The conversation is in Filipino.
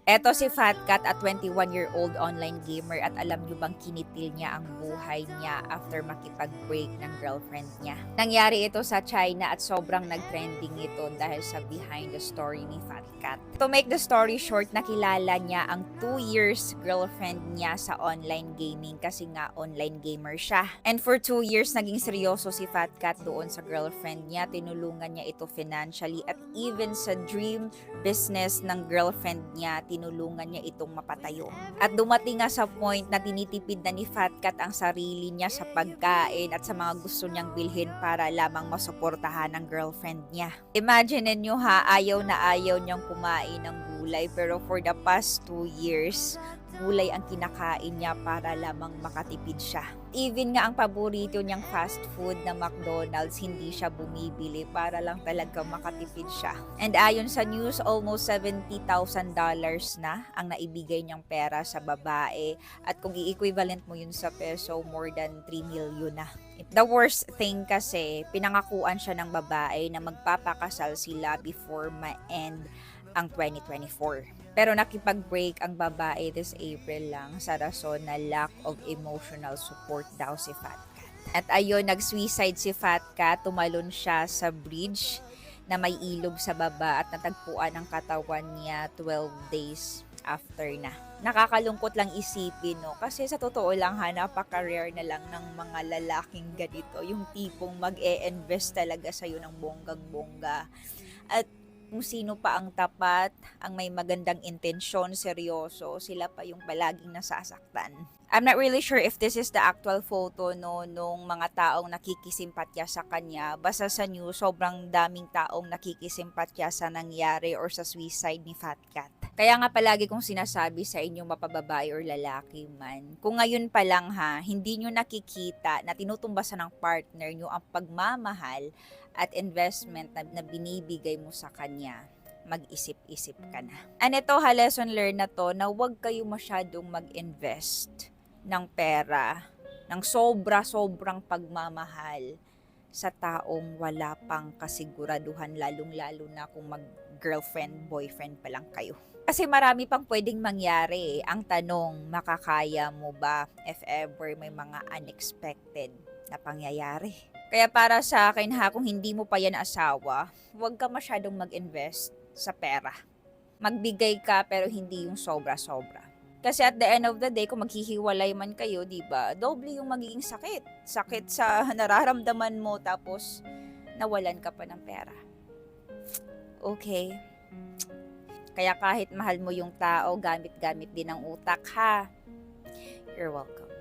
Eto si Fat Cat at 21-year-old online gamer at alam nyo bang kinitil niya ang buhay niya after makipag-break ng girlfriend niya. Nangyari ito sa China at sobrang nag-trending ito dahil sa behind the story ni Fat Cat. To make the story short, nakilala niya ang 2 years girlfriend niya sa online gaming kasi nga online gamer siya. And for 2 years, naging seryoso si Fat Cat doon sa girlfriend niya. Tinulungan niya ito financially at even sa dream business ng girlfriend niya, tinulungan niya itong mapatayo. At dumating nga sa point na tinitipid na ni Fat Cat ang sarili niya sa pagkain at sa mga gusto niyang bilhin para lamang masuportahan ang girlfriend niya. Imagine niyo ha, ayaw na ayaw niyang kumain ng gulay pero for the past 2 years, gulay ang kinakain niya para lamang makatipid siya. Even nga ang paborito niyang fast food na McDonald's, hindi siya bumibili para lang talaga makatipid siya. And ayon sa news, almost $70,000 na ang naibigay niyang pera sa babae. At kung i-equivalent mo yun sa peso, more than 3 million na. The worst thing kasi, pinangakuan siya ng babae na magpapakasal sila before ma-end ang 2024. Pero nakipag-break ang babae this April lang sa rason na lack of emotional support daw si Fat Cat. At ayun, nag-suicide si Fat Cat, tumalon siya sa bridge na may ilog sa baba at natagpuan ang katawan niya 12 days after na. Nakakalungkot lang isipin, no? Kasi sa totoo lang ha, napaka-rare na lang ng mga lalaking ganito. Yung tipong mag-e-invest talaga sa'yo ng bonggang-bongga. At kung sino pa ang tapat, ang may magandang intensyon, seryoso, sila pa yung palaging nasasaktan. I'm not really sure if this is the actual photo no nung mga taong nakikisimpatya sa kanya. Basta sa news, sobrang daming taong nakikisimpatya sa nangyari or sa suicide ni Fat Cat. Kaya nga palagi kong sinasabi sa inyong mapababae or lalaki man, kung ngayon pa lang ha, hindi nyo nakikita na tinutumbasan ng partner nyo ang pagmamahal at investment na binibigay mo sa kanya, mag-isip-isip ka na. And ito ha, lesson learned na to, na huwag kayo masyadong mag-invest ng pera, ng sobra-sobrang pagmamahal sa taong wala pang kasiguraduhan, lalong-lalo na kung mag-girlfriend, boyfriend pa lang kayo. Kasi marami pang pwedeng mangyari. Ang tanong, makakaya mo ba if ever may mga unexpected na pangyayari? Kaya para sa akin ha, kung hindi mo pa yan asawa, huwag ka masyadong mag-invest sa pera. Magbigay ka pero hindi yung sobra-sobra. Kasi at the end of the day, kung maghihiwalay man kayo, di ba, doble yung magiging sakit. Sakit sa nararamdaman mo tapos nawalan ka pa ng pera. Okay. Kaya kahit mahal mo yung tao, gamit-gamit din ang utak ha. You're welcome.